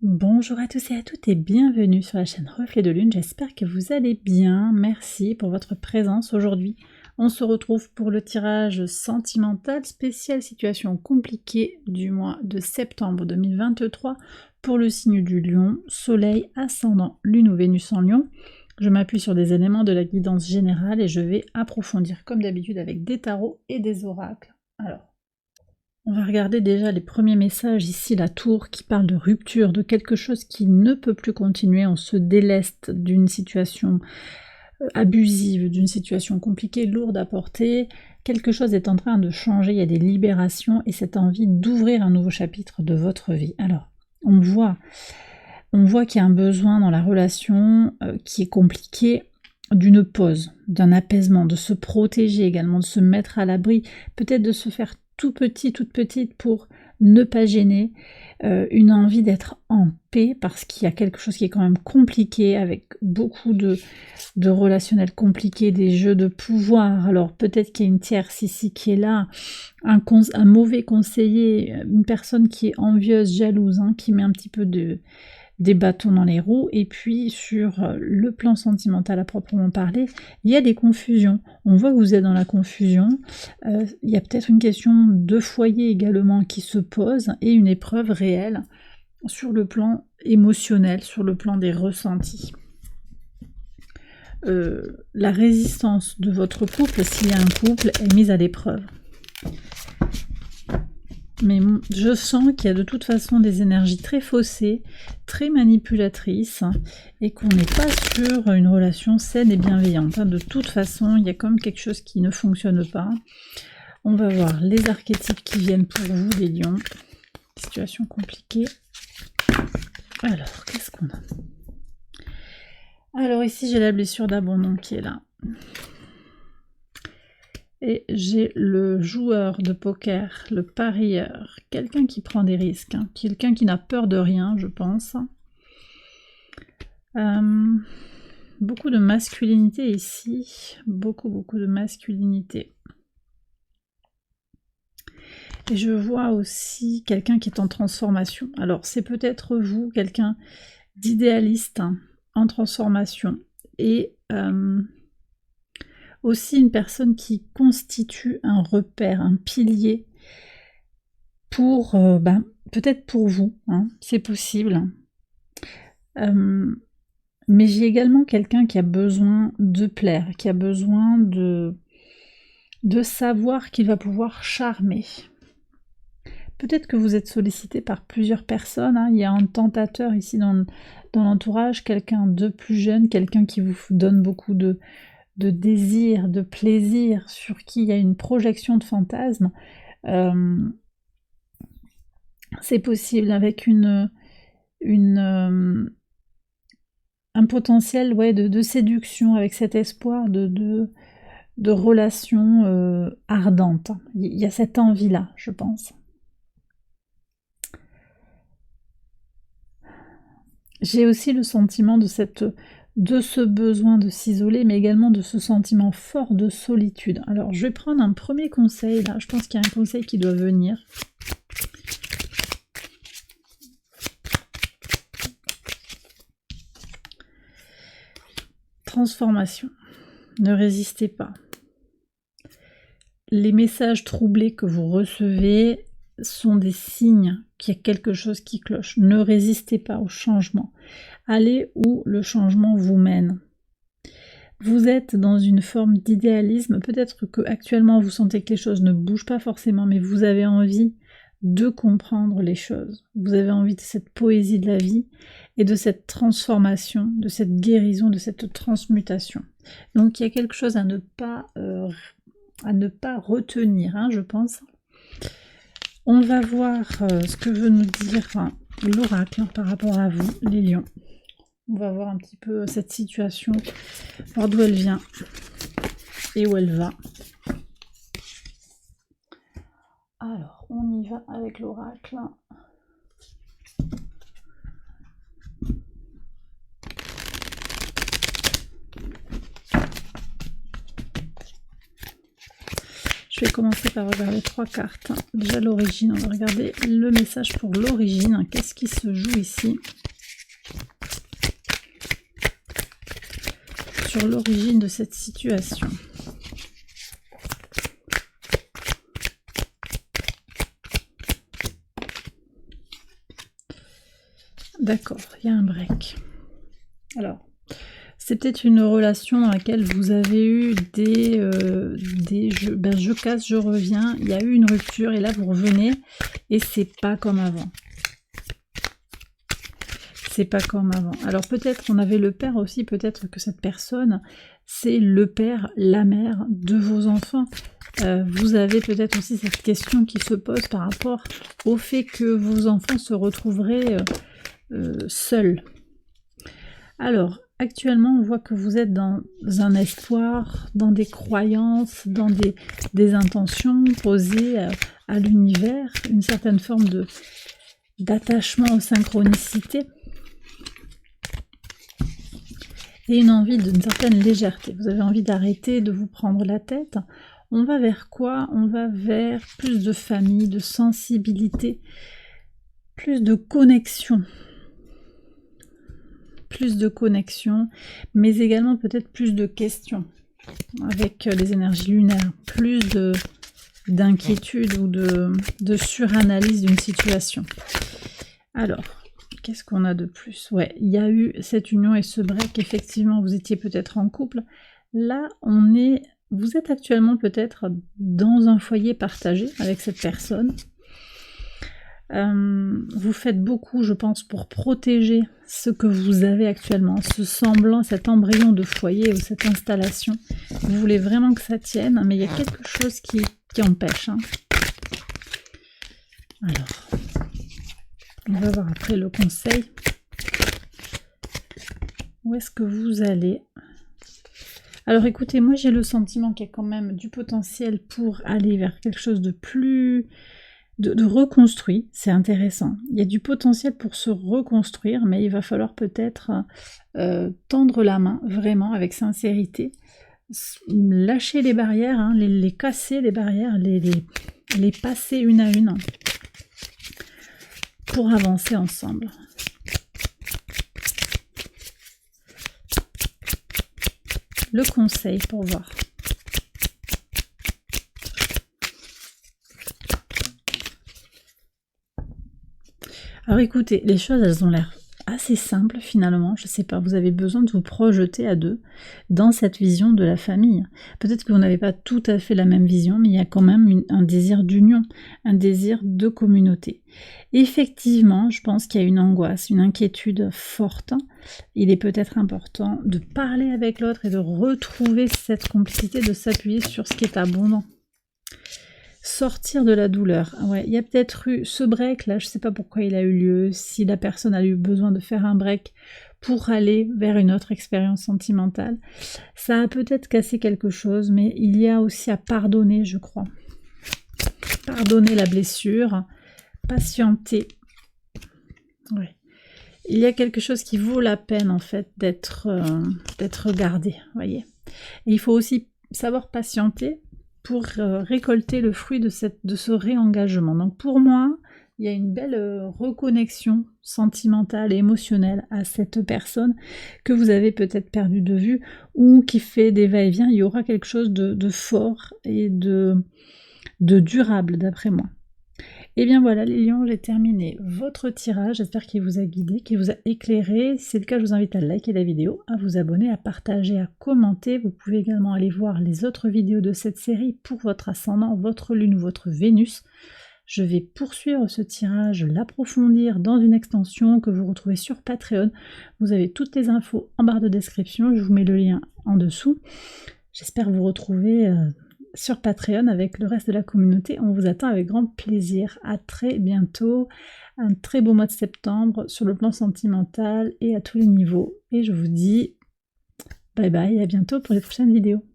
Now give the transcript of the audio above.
Bonjour à tous et à toutes et bienvenue sur la chaîne Reflet de Lune, j'espère que vous allez bien, merci pour votre présence aujourd'hui. On se retrouve pour le tirage sentimental spécial situation compliquée du mois de septembre 2023 pour le signe du Lion, Soleil, Ascendant, Lune ou Vénus en Lion. Je m'appuie sur des éléments de la guidance générale et je vais approfondir comme d'habitude avec des tarots et des oracles. Alors, on va regarder déjà les premiers messages ici, la tour qui parle de rupture, de quelque chose qui ne peut plus continuer, on se déleste d'une situation abusive, d'une situation compliquée, lourde à porter, quelque chose est en train de changer, il y a des libérations et cette envie d'ouvrir un nouveau chapitre de votre vie. Alors, on voit qu'il y a un besoin dans la relation qui est compliqué, d'une pause, d'un apaisement, de se protéger également, de se mettre à l'abri, peut-être de se faire tout petit, toute petite pour ne pas gêner, une envie d'être en paix parce qu'il y a quelque chose qui est quand même compliqué avec beaucoup de relationnels compliqués, des jeux de pouvoir. Alors peut-être qu'il y a une tierce ici qui est là, un mauvais conseiller, une personne qui est envieuse, jalouse, qui met un petit peu des bâtons dans les roues, et puis sur le plan sentimental à proprement parler, il y a des confusions. On voit que vous êtes dans la confusion, il y a peut-être une question de foyer également qui se pose, et une épreuve réelle sur le plan émotionnel, sur le plan des ressentis. La résistance de votre couple, s'il y a un couple, est mise à l'épreuve. Mais je sens qu'il y a de toute façon des énergies très faussées, très manipulatrices, et qu'on n'est pas sur une relation saine et bienveillante. De toute façon, il y a comme quelque chose qui ne fonctionne pas. On va voir les archétypes qui viennent pour vous, les lions. Situation compliquée. Alors, qu'est-ce qu'on a? Alors ici, j'ai la blessure d'abandon qui est là. Et j'ai le joueur de poker, le parieur, quelqu'un qui prend des risques, quelqu'un qui n'a peur de rien, je pense. Beaucoup de masculinité ici, beaucoup de masculinité. Et je vois aussi quelqu'un qui est en transformation. Alors c'est peut-être vous, quelqu'un d'idéaliste en transformation. Et aussi une personne qui constitue un repère, un pilier pour, peut-être pour vous, c'est possible. Mais j'ai également quelqu'un qui a besoin de plaire, qui a besoin de savoir qu'il va pouvoir charmer. Peut-être que vous êtes sollicité par plusieurs personnes, il y a un tentateur ici dans l'entourage, quelqu'un de plus jeune, quelqu'un qui vous donne beaucoup de désir, de plaisir, sur qui il y a une projection de fantasme. C'est possible avec un potentiel de séduction, avec cet espoir de relations ardentes. Il y a cette envie-là, je pense. J'ai aussi le sentiment de ce besoin de s'isoler, mais également de ce sentiment fort de solitude. Alors, je vais prendre un premier conseil, là. Je pense qu'il y a un conseil qui doit venir. Transformation. Ne résistez pas. Les messages troublés que vous recevez sont des signes qu'il y a quelque chose qui cloche. Ne résistez pas au changement. Allez où le changement vous mène. Vous êtes dans une forme d'idéalisme, peut-être que actuellement vous sentez que les choses ne bougent pas forcément, mais vous avez envie de comprendre les choses. Vous avez envie de cette poésie de la vie et de cette transformation, de cette guérison, de cette transmutation. Donc il y a quelque chose à ne pas retenir, je pense. On va voir ce que veut nous dire l'oracle par rapport à vous, les lions. On va voir un petit peu cette situation, voir d'où elle vient et où elle va. Alors, on y va avec l'oracle. Je vais commencer par regarder 3 cartes. Déjà l'origine, on va regarder le message pour l'origine. Qu'est-ce qui se joue ici? Sur l'origine de cette situation. D'accord, il y a un break. Alors, c'est peut-être une relation dans laquelle vous avez eu des je casse, je reviens, il y a eu une rupture et là vous revenez et c'est pas comme avant. C'est pas comme avant. Alors peut-être on avait le père aussi, peut-être que cette personne, c'est le père, la mère de vos enfants. Vous avez peut-être aussi cette question qui se pose par rapport au fait que vos enfants se retrouveraient seuls. Alors, actuellement, on voit que vous êtes dans un espoir, dans des croyances, dans des intentions posées à l'univers, une certaine forme d'attachement aux synchronicités et une envie d'une certaine légèreté. Vous avez envie d'arrêter de vous prendre la tête. On va vers quoi? On va vers plus de famille, de sensibilité, plus de connexion. Plus de connexion, mais également peut-être plus de questions avec les énergies lunaires, plus d'inquiétude ou de suranalyse d'une situation. Alors, qu'est-ce qu'on a de plus? Ouais, il y a eu cette union et ce break, effectivement, vous étiez peut-être en couple. Là, vous êtes actuellement peut-être dans un foyer partagé avec cette personne. Vous faites beaucoup, je pense, pour protéger ce que vous avez actuellement, ce semblant, cet embryon de foyer ou cette installation. Vous voulez vraiment que ça tienne, mais il y a quelque chose qui empêche. Hein. Alors, on va voir après le conseil. Où est-ce que vous allez? Alors écoutez, moi j'ai le sentiment qu'il y a quand même du potentiel pour aller vers quelque chose de plus... de reconstruit, c'est intéressant. Il y a du potentiel pour se reconstruire, mais il va falloir peut-être tendre la main, vraiment, avec sincérité. Lâcher les barrières, hein, les casser les barrières, les passer une à une, pour avancer ensemble. Le conseil pour voir. Alors écoutez, les choses elles ont l'air assez simples finalement, je sais pas, vous avez besoin de vous projeter à deux dans cette vision de la famille. Peut-être que vous n'avez pas tout à fait la même vision, mais il y a quand même un désir d'union, un désir de communauté. Effectivement, je pense qu'il y a une angoisse, une inquiétude forte. Il est peut-être important de parler avec l'autre et de retrouver cette complicité, de s'appuyer sur ce qui est abondant. Sortir de la douleur. Ouais, il y a peut-être eu ce break là, je ne sais pas pourquoi il a eu lieu, si la personne a eu besoin de faire un break pour aller vers une autre expérience sentimentale. Ça a peut-être cassé quelque chose, mais il y a aussi à pardonner, je crois. Pardonner la blessure, patienter. Ouais. Il y a quelque chose qui vaut la peine en fait d'être regardé, voyez. Et il faut aussi savoir patienter pour récolter le fruit de ce réengagement. Donc pour moi, il y a une belle reconnexion sentimentale et émotionnelle à cette personne que vous avez peut-être perdu de vue ou qui fait des va-et-vient. Il y aura quelque chose de fort et de durable d'après moi. Et bien voilà les lions, j'ai terminé votre tirage, j'espère qu'il vous a guidé, qu'il vous a éclairé. Si c'est le cas, je vous invite à liker la vidéo, à vous abonner, à partager, à commenter. Vous pouvez également aller voir les autres vidéos de cette série pour votre ascendant, votre lune ou votre Vénus. Je vais poursuivre ce tirage, l'approfondir dans une extension que vous retrouvez sur Patreon. Vous avez toutes les infos en barre de description, je vous mets le lien en dessous. J'espère vous retrouver sur Patreon avec le reste de la communauté. On vous attend avec grand plaisir. À très bientôt. Un très beau mois de septembre sur le plan sentimental et à tous les niveaux. Et je vous dis bye bye, à bientôt pour les prochaines vidéos.